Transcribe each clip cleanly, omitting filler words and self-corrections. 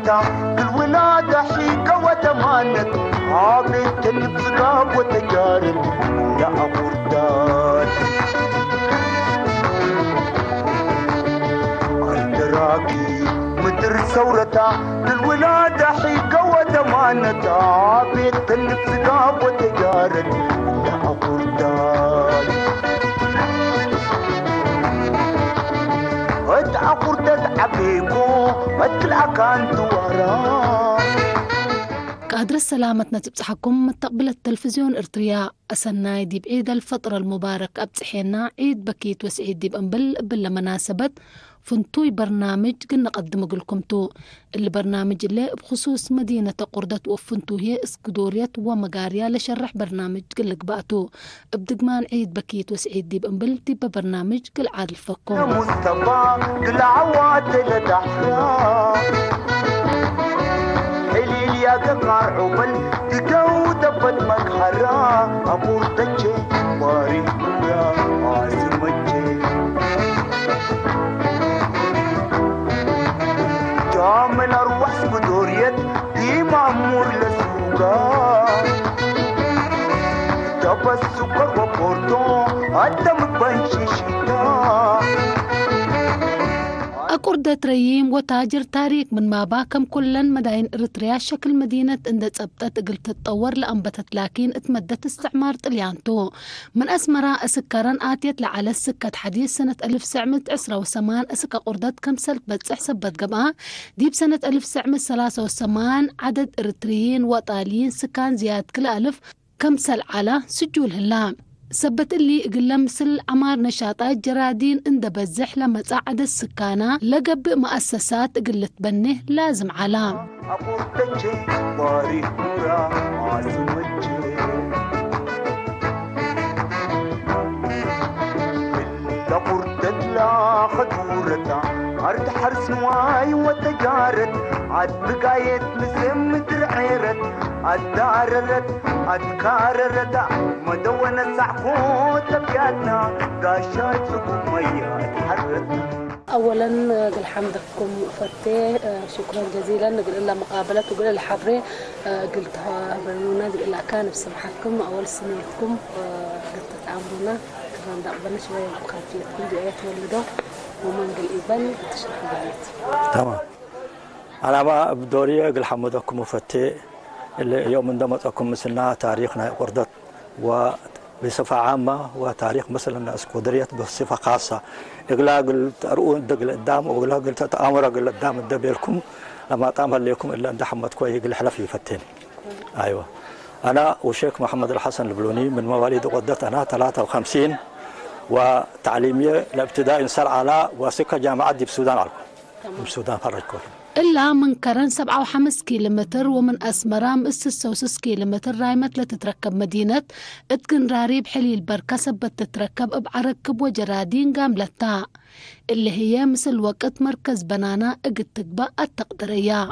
ثورتها بالولادة حيقة وتمانت عابد الفقاب وتجارب لا أبردان الدراكي مدر ثورتها بالولادة حيقة وتمانت عابد الفقاب وتجارب لا أبردان أقردت عبيكو أتلعكان دوارا كأدرس سلامتنا تبصحكم متقبل التلفزيون إرتريا أسناي دي بعيد الفطر المبارك أبصحينا عيد بكيت وسعيد دي بلا مناسبة فنتوي برنامج قلنا قدم لكم تو البرنامج اللي بخصوص مدينة قردت وفنتو هي اسكدوريت ومقاريا لشرح برنامج قلك بقتو بدقمان عيد بكيت وسعيد دي دي برنامج قل عادل فكم يا مصطفى قل عواتل دحرا حليل يا ققار عبل تقو دبت مقهرا أمور تجي باري يا عاصمتي من أروح سكدوريت دي مأمور لسوقا تبس سكر وبورتو أدم بنشي شتا أقردة ريم وتاجر تاريخ من ما باكم كلن مداين إريتريا شكل مدينة اندت أبتت قلت تتطور لأنبتت لكن اتمدت استعمار طليانتو من أسمرا أسكران آتيت لعلى السكة حديث سنة 1910 أسكا قردت كم سلت بتسح سبت قبعة دي بسنة 1983 عدد إريتريين وطاليين سكان زياد كل ألف كم سل على سجول هلام سبت اللي قلم مثل عمار نشاطات جرادين اند بزح لما تصعد السكانة لقب مؤسسات قلت بنه لازم علام أرد حرس مواي وتجارت عد بقايت مسم درعيرت عد داررت عد كاررت مدونة سعفوت بيادنا قاشات سقوط مياه تحرتنا أولا الحمد لكم فتاه شكرا جزيلا نقول إلا مقابلة وقول إلا حبري قلتها بنونا نقول إلا كان بسمحتكم أول سنيتكم قلت تعاملونا كمان دعونا شوية بخلفيتكم دعاية ولده ومن قلبا تشرح بعيد تمام أنا ما بدوري أقول حمدكم وفتاه اليوم اندمجكم مثلنا تاريخنا قردت وبصفة عامة وتاريخ مثلا اسكودريت بصفة خاصة إقلا قلت أرؤون دقل قدام وإقلا قلت تأمر قل قدام الدبيلكم لما تأمر لكم إلا أن حمدكم يقل حلف يفتين أيوة أنا وشيخ محمد الحسن البلوني من مواليد قردت أنا 53 وتعليمية الابتدائي نسال على وسكة جامعة دي بسودان على بسودان خرجكم إلا من كرن 7.5 كيلومتر ومن أسمرام 6 كيلومتر رايمت لتتركب مدينة اتقن راريب حليل بركة سبت تتركب بعركب وجرادين قاملتا اللي هي مثل وقت مركز بنانا اقد تقبأ التقدرية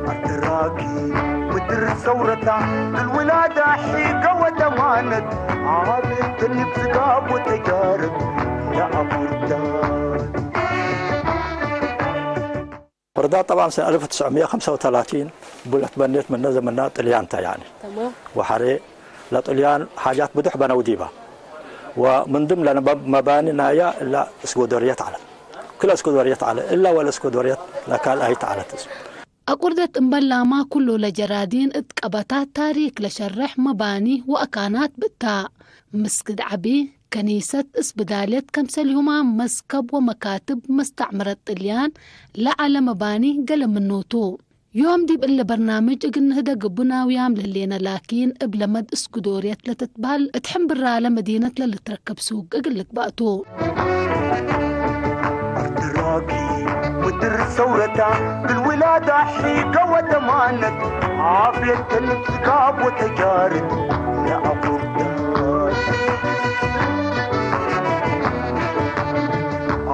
الدراكي مدر ثورتها بالولادة حيقة وتمانت عابد الفقاب وتجارب يا أبردان قردت طبعا سنة 1935 بلت بنيت من زمنا طليانتا يعني تمام وحري لطليان حاجات بدح بنا وديبة ومن ضمن لنا مباني نايا إلا اسكودوريات على كل اسكودوريات على إلا ولا اسكودوريات لكال أي تعالى اسم أقردت مبلا ما كله لجرادين اتقبتات تاريخ لشرح مباني وأكانات بالتاء مسجد عبي كنيسة اسبدالية كمسل هما مسكب ومكاتب مستعمرة طليان لعلى مباني قلم النوتو يوم دي بقل برنامج قلنا هدا قبنا ويام للينا لكن قبل مد اسكدوريت لتتبال اتحم برالة مدينة للي تركب سوق اقلك بقتو الدراكي مدر ثورتها بالولادة حيقة وتمانت عافية الفقاب وتجارب يا أبردان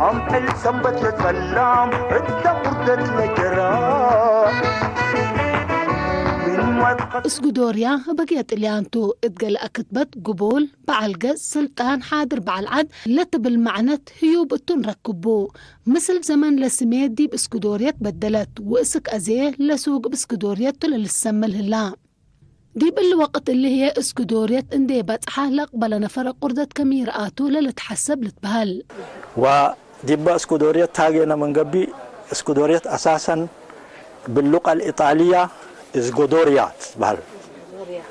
عم السنبت لسلام انت قردت لجرا من ما اسكودوريا بقيت اليانتو اتقل أكتبت قبول بعلقة سلطان حاضر بعالعد لتب المعنت هيوب التنركبو مثل زمن لسميد دي باسكودوريا تبدلت واسك أزيه لسوق باسكودوريا تللسم الهلا دي بالوقت اللي هي اسكودوريا انديبت حالق بلا نفر قردة كميرآتو للتحسب لتبهل ودي اسكودوريا تاجينا من قبي اسكودوريا أساسا باللغة الإيطالية اسكودوريا بهل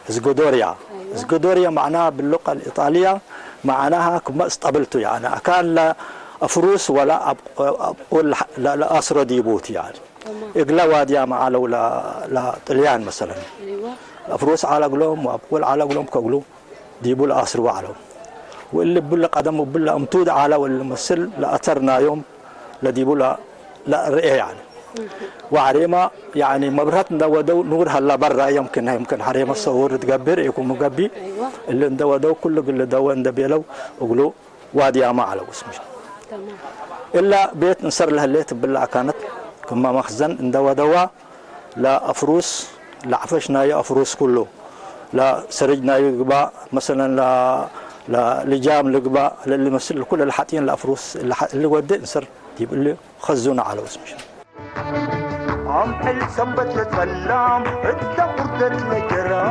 اسكودوريا معناها باللغة الإيطالية معناها كما استقبلته يعني أكان لا أفروس ولا أقول لا أسرى ديبوت يعني إقلا واديا مع لا طليان مثلا أفروس على قلوم وأقول على قلوم كقلو ديبو الأسر وعلو واللي بلا قدم وبلا أمتود على واللي مثل لأثرنا يوم لديبو لا رئي يعني وعريمة يعني مبرهت ندودو نور هلا برا يمكن حريمة الصور تقبر يكون مقبي اللي ندودو كله اللي دو ندبيلو وقولوا وادي ما على اسمه إلا بيت نصر لها الليت بالله كانت كما مخزن ندودوا لا أفروس لا عفشنا يا أفروس كله لا سرجنا يقبا مثلا لا لجام لقبا اللي مثل كل الحاتين الأفروس اللي ودي نصر يجيب اللي خزونا على اسمه عم حل سنبت لتفلام إدى قردت لجرا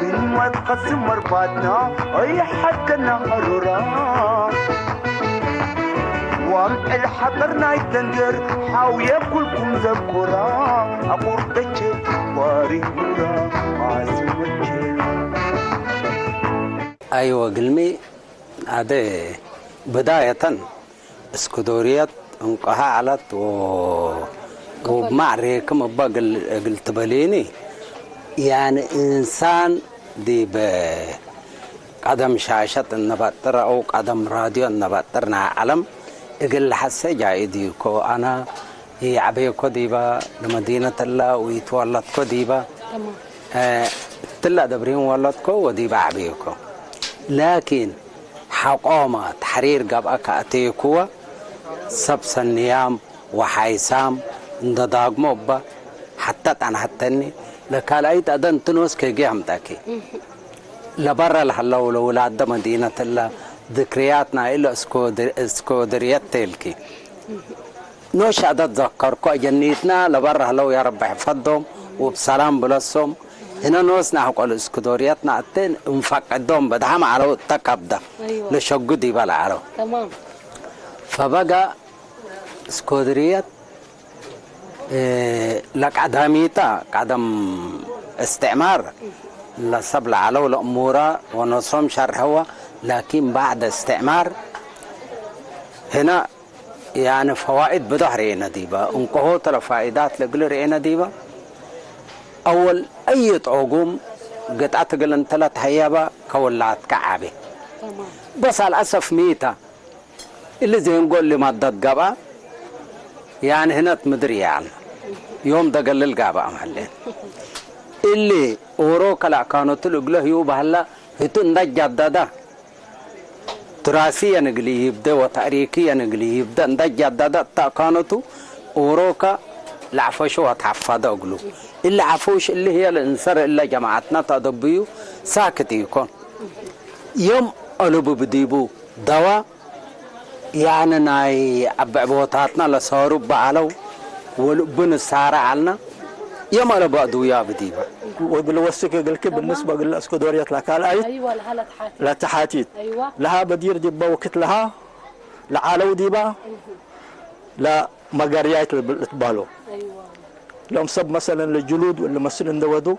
من ما تقسم مرباتنا أي حد كنا حرورا وعم حل حضرنا يتندر حاوية كلكم ذكرا أقردتش واري مرا عازمتش أيوة قلمي هذا بداية اسكودوريات انقها علت وبمعري كما قلت بليني يعني إنسان دي بقدم شاشة النباتر أو قدم راديو النباترنا علم إقل حسي جايدي كو أنا يعبيكو ديبا لمدينة الله ويتولدكو ديبا تلا دبرين ولدكو وديبا عبيكو لكن حقومة تحرير قبأك أتيكوا سبس النيام وحيسام نداغ موبا حتى حتى لكال أيت أدن تنوس كي همتاكي لبرا الحلو لولاد مدينة الله ذكرياتنا إلا اسكودريات تلكي نوش عدد ذكركو جنيتنا لبرا هلو يا رب حفظهم وبسلام بلسهم هنا نوسنا حقول اسكودرياتنا أتين انفقدهم بدهم على التكبده لشقو دي بلا على تمام فبقى اسكودريات لك عداميتا قدم استعمار لسبل علو الأمورة ونصهم شرحوا لكن بعد استعمار هنا يعني فوائد بظهر ديبا انقهوت الفائدات لقلر ديبا أول أي عقوم قطعت قلن 3 هيابة كولات كعبي بس على الأسف ميتا اللي زي نقول لي مادة قبا يعني هنا مدري يعني يوم ده قلل قابا محلين اللي اوروكا لا كانوا تلقله يوبا هلا هتون ده جددا تراثيا نقلي يبدا وتاريخيا نقلي يبدا ده جددا تا كانوا اوروكا لعفشوا وتحفظوا قلو اللي عفوش اللي هي الانصار الا جماعتنا تدبيو ساكت يكون يوم قلبو بديبو دواء يعني ناي أبعبوتاتنا لصاروا بعلو ولبن السارة علنا يوم على بعضو يا بديبا وبالوسك قلك بالنسبة للاسكودوريات لكال أيوة لها تحاتيت أيوة لها بدير ديبا وكت لها لعالو ديبا لا مقاريات الاتبالو أيوة لهم صب مثلا للجلود واللي مثل اندودو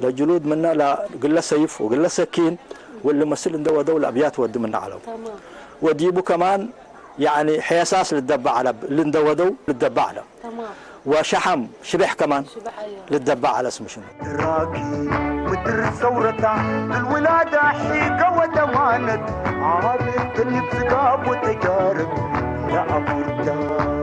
للجلود منا لا قل سيف وقل سكين واللي مثل اندودو الابيات ود منا علو تمام وديبو كمان يعني حياساس للدبع على اللي اندودو للدبع على تمام وشحم شبح كمان أيوة للدبع على اسمه شنو راكي مدر ثورته الولادة حيقة ودمانت عابد اللي بثقاب وتجارب يا أبو الدار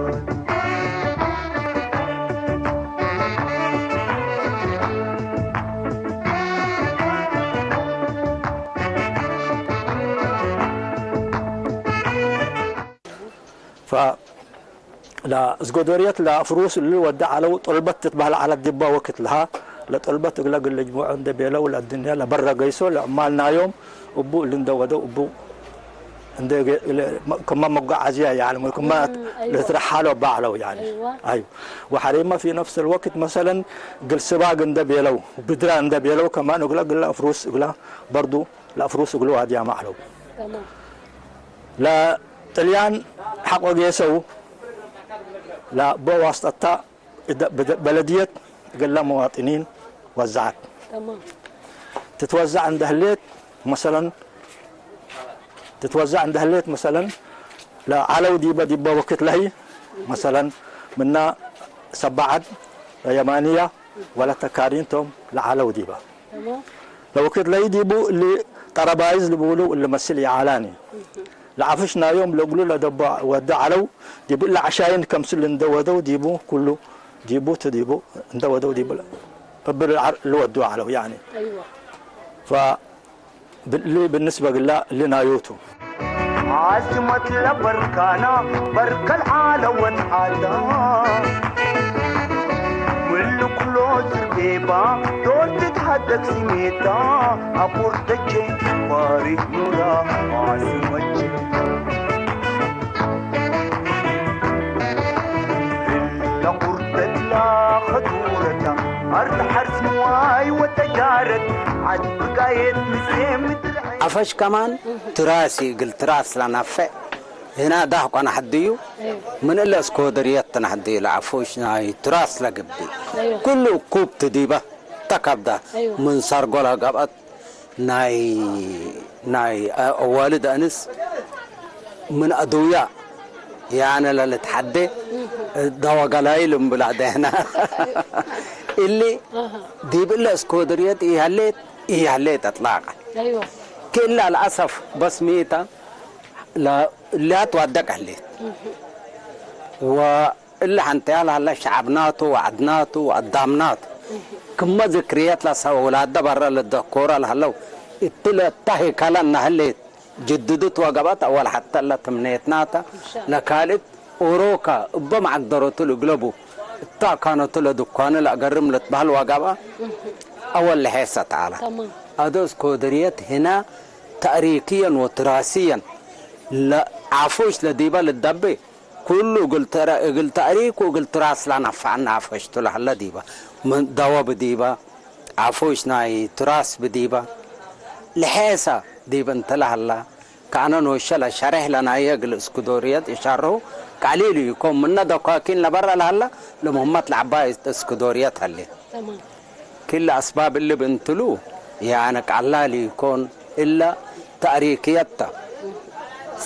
لا اسكودوريت لا فروس اللي ودع على طلبت تتبهل على الدبا وقت لها لا طلبت اغلق الجموع عند بيلو لا الدنيا لا برا قيسو لا مالنا يوم ابو اللي ندودو ابو عند كما مقعزيه يعني كما لترحلوا بعلو يعني ايوه وحريمه في نفس الوقت مثلا قل سباق عند بيلو بدرا عند بيلو كمان اغلق لا فروس اغلق برضو لا فروس اغلو هذه معلو تمام لا طليان حقوا يسو لا بواسطة بلدية قال لها مواطنين وزعت تمام تتوزع عند أهليت مثلا لا علو ديبا وقت لهي مثلا منا سبعد يمانية ولا تكارينتم لا علو ديبا تمام لو وقت لهي ديبو اللي ترابايز اللي بيقولوا اللي مسلي علاني لعفشنا يوم لو قالوا له دبا ودع علو ديبو الا عشاين كمسل ندودو ديبو كله ديبو تديبو ندودو ديبو اللي ودوا علو يعني ايوه ف بالنسبه اللي نايوتو عاصمة لبركانا برك العالم عدا واللي كلوز بيبا دول تتحدث سميتا أقول تجي باري نورا عاصمة إلا قرتت لا خطورة أرض حرس مواي وتجارت عد بقايت مسيم عفش كمان تراسي قل تراس لنفع هنا ضحك أنا حديو من إلا اسكودريات أنا حديو لعفوش ناي تراس لقبدي كله كوب تديبه تكبده من سرقلها قبط ناي والد أنس من أدوية يعني اللي تحدي دوا قلايل بلاد هنا اللي ديب إلا اسكودريات إيه هليت اطلاقا ايوه كلا الاسف بس ميتا لا تودك هليت والا حنتيال هلا شعبناته وعدناته وقدامناته كما ذكريات لسا اولاد برا للدكوره هلا اتلا تهي كلنا هليت جددت وقبت اول حتى لا تمنيتناتا لكالت اوروكا بما قدرت القلبو تا كانت له دكان لا قرم لتبهل وقبا اول لحيسه تعالى تمام هذا اسكودريات هنا تاريخيا وتراثيا لا عفوش لديبا للدبي كله قلت تاريخ وقلت راس لا نفعنا عفوش له هلا ديبا من دوا بديبا عفوش ناي تراث بديبا لحيسه ديبا انت هلا كان نوشلا شرح لنا يقل اسكودريات اشاره قليل يكون من دقاكين لبرا هلا لمهمه العباية اسكودريات هلا تمام كل اسباب اللي بنتلوه يعني قلالي يكون الا تاريخيته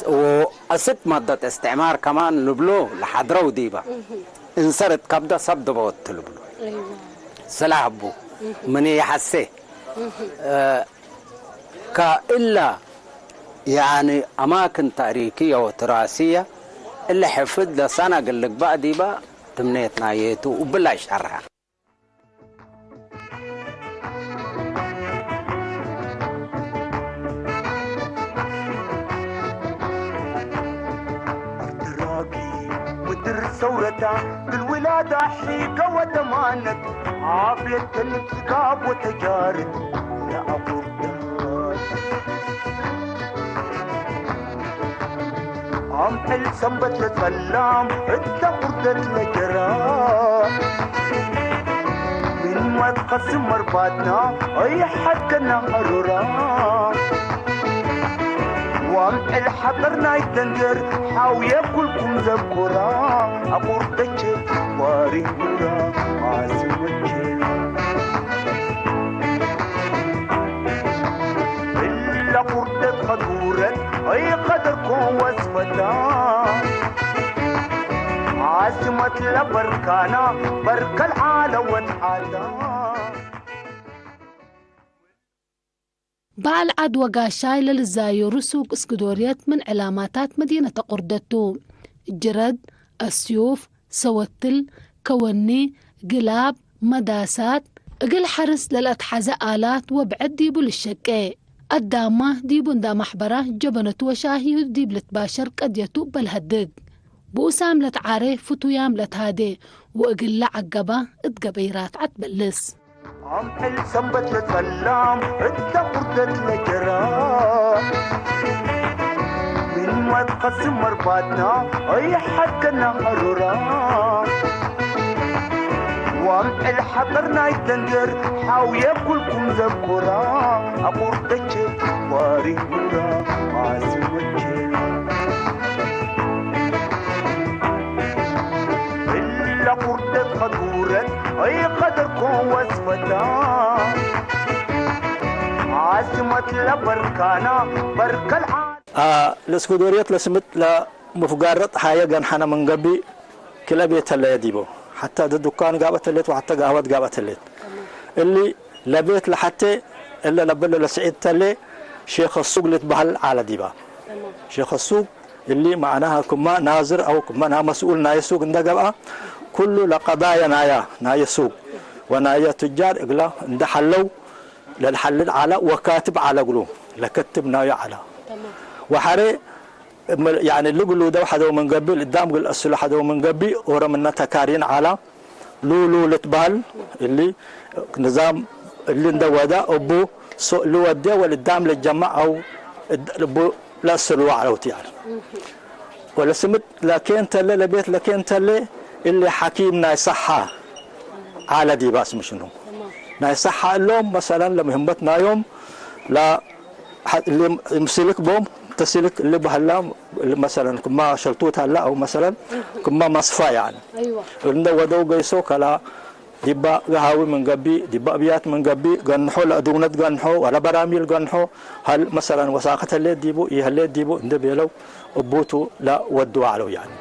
وأست مدة استعمار كمان لبلو لحضرو ديبا انصرت كبده صبد بوت لبلو ايوه سلاحبو من يحسه كإلا يعني اماكن تاريخيه وتراثيه اللي حفظ لسنه قال لك بقى ديبا تمنيتنا يتو وبلا شرها ثورته بالولادة حيقة وتمانت عافية الانتقاب وتجارت يا أبو الدار عم حل سنبت لسلام انت قردت لجرار من ما تقسم مرباتنا اي حد كنا قرورا وامح الحضرنا يتنجر حاوية كلكم ذكرا أقول دجل واري مرا عازي وجل إلا قردت خدورت أي قدركم وصفتا عاصمة لبركانا برك العالم والحالا بعل عد وقاشاي للزايو رسوق اسكدوريات من علاماتات مدينة قردتو جرد السيوف سوتل كوني قلاب مداسات اقل حرس للأتحزة آلات وبعد ديبو للشكاء الدامة ديبو دا محبرة جبنت وشاهي ديب لتباشر قد يتوب بالهدق بوسام لتعاري فتويام لتهادي وأقل عقبة اتقبيرات عتبلس عمحل سنبت لتفلام انت قردت لجراح من ما تقسم مرباتنا اي حد كنا حرورا وعمحل حضرنا يتنجر حاوية كلكم ذكورا أقردت واري نورا عازم الجيل إلا قردت خدورا أي قدركم وصفتا عاصمة لبركانا برك العالم الاسكودوريات لسمت لمفقارات حاجة جنحنا من قبي كلا بيت اللي يديبو حتى الدكان قابت الليت وحتى قهوة قابت الليت اللي لبيت لحتى إلا لبل لسعيد تلي شيخ السوق اللي تبهل على ديبا شيخ السوق اللي معناها كما ناظر أو كما مسؤول ناي سوق ندقبا كله لقضايا نايا سوق ونايا تجار إقلا ندحلو للحلل على وكاتب على قلوب لكتب نايا على وحري يعني اللي قلوا ده حدا من قبل قدام قل أصل حدا من قبل ورمنا تكارين على لولو لتبال اللي نظام اللي ندوا ده أبو لو ودي والقدام للجماعة أو أبو لا سلوا على وتيار ولا سمت لكن تلي لبيت لكن تلي اللي حكيمنا يصحى على دي باس مشنو نايصحى اللوم مثلا لما همتنا يوم لا اللي مسلك بوم تسلك اللي بهلا مثلا كما شلتوت هلا او مثلا كما مصفى يعني ايوه عنده ودو قيسو كلا دبا قهاوي من قبي دبا ابيات من قبي قنحو لا دونت قنحو ولا براميل قنحو هل مثلا وثاقه اللي ديبو اللي ديبو عند بيلو ابوتو لا ودوا علو يعني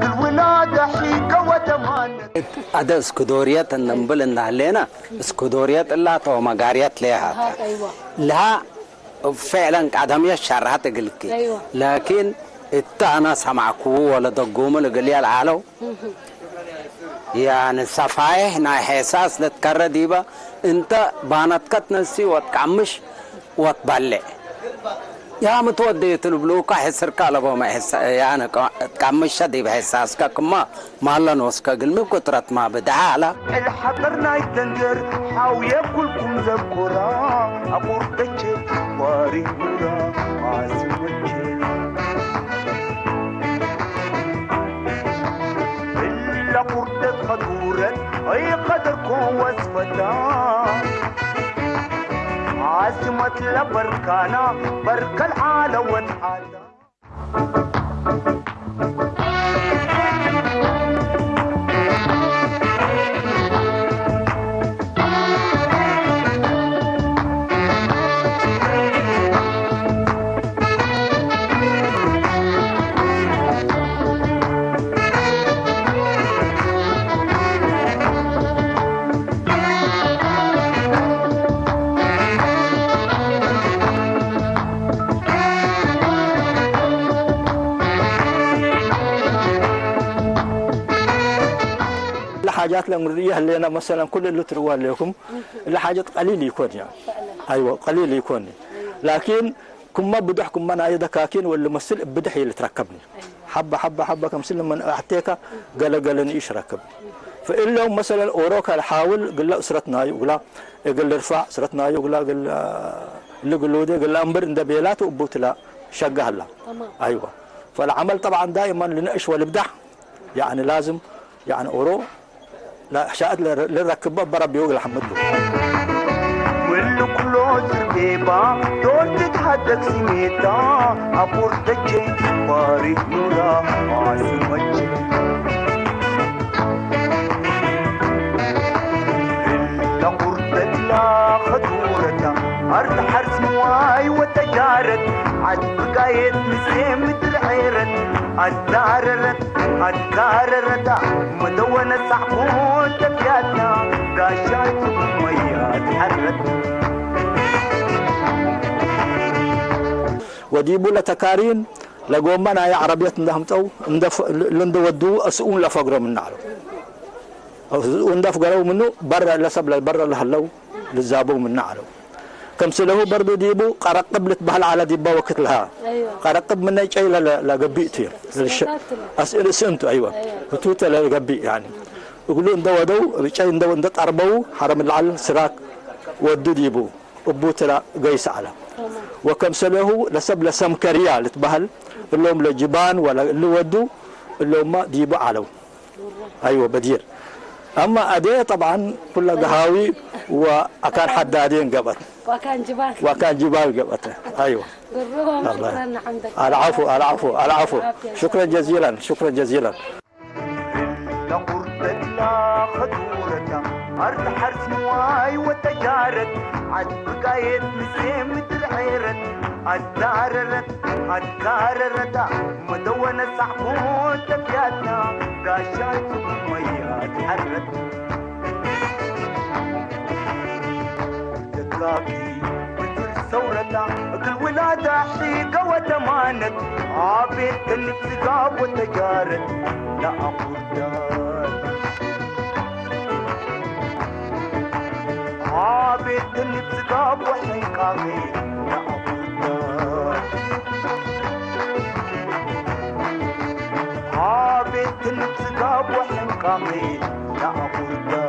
الولادة حيكة وتمانة هذا اسكودوريات النمبل النهلينا اسكودوريات اللي تو مقاريات لها ايوه لها فعلا قدمية شرحت قلك أيوة. لكن انا سمعكو ولا دقوم اللي قال لي العالو يعني صفايح نا حساس لتكرر ديبا انت بانتك تنسي وتكمش وتبلع يا متودي تلبلوكا حسر كالبو ما حس يعني كمش دي بحساس كما مالا نوسكا قلمي كترت ما بدعاله الحضرنا يتنجر حاوية كلكم ذكورا أقردت واري نورا عازم الجيل إلا قردت خدورا أي قدركم وصفتا عاصمة لبركانا برك العالم والعالم حاجات لمرية لنا مثلا كل اللي تروى لكم الحاجات قليل يكون يعني ايوه قليل يكون لكن كما بدحكم من اي دكاكين واللي مسل بدح اللي تركبني حبه حبه حبه كم سلم من احتيك قال ايش ركب فإلا مثلا اوروكا الحاول قال له اسرتنا يقول قال ارفع اسرتنا يقول قال اللي قالوا دي قال امبر عند بيلات وبوت لا شقها الله ايوه فالعمل طبعا دائما لنقش والابداع يعني لازم يعني اورو لا شاءت للركبة برب يوغل حمد له واللي كله زربيبا دول تتحدث سميتا أبور تجي باري نورا عاصم الجي إلا قردت لا خدورتا أرض حرس مواي وتجارت عد أذكار الردى مدونة صعبون تبياتنا قاشات ميات حرت وديبو لتكارين لقومنا يا عربية ندهم تو لندو ودو أسؤون لفقر من نعلو وندف قالوا منه برا لسب برا لهلو للزابو من نعلو كم سلهو برضو ديبو قرقب لتبهل على ديبا وقت لها قرقب من شيء لا قبيتي أسئلة سنتو أيوة بتوتا لا قبي يعني يقولوا اندو ودو شيء اندو اندت أربو حرم العلم سراك ودو ديبو أبوتلا قيس على وكم سلهو لسب لسمكريا لتبهل اللهم لجبان ولا اللي ودو اللهم ديبو علو أيوة بدير أما أدي طبعا كل قهاوي وأكان حدادين قبط وكان جبال قبط أيوة شكرا عندك العفو شكرا جزيلا شكرا جزيلا لقرد لا خدورة أرض حرس مواي وتجارت عد بقايد مسيم ترعيرت أذكارت مدونة صعبون تبياتنا قاشات ميات حرت تلاقي مثل ثورة كل ولادة حقيقة وتمانت عابد الانتقاب وتجارت لا أقول عابد الانتقاب وحقاقي لا أقول عابد الانتقاب وحقاقي لا أقول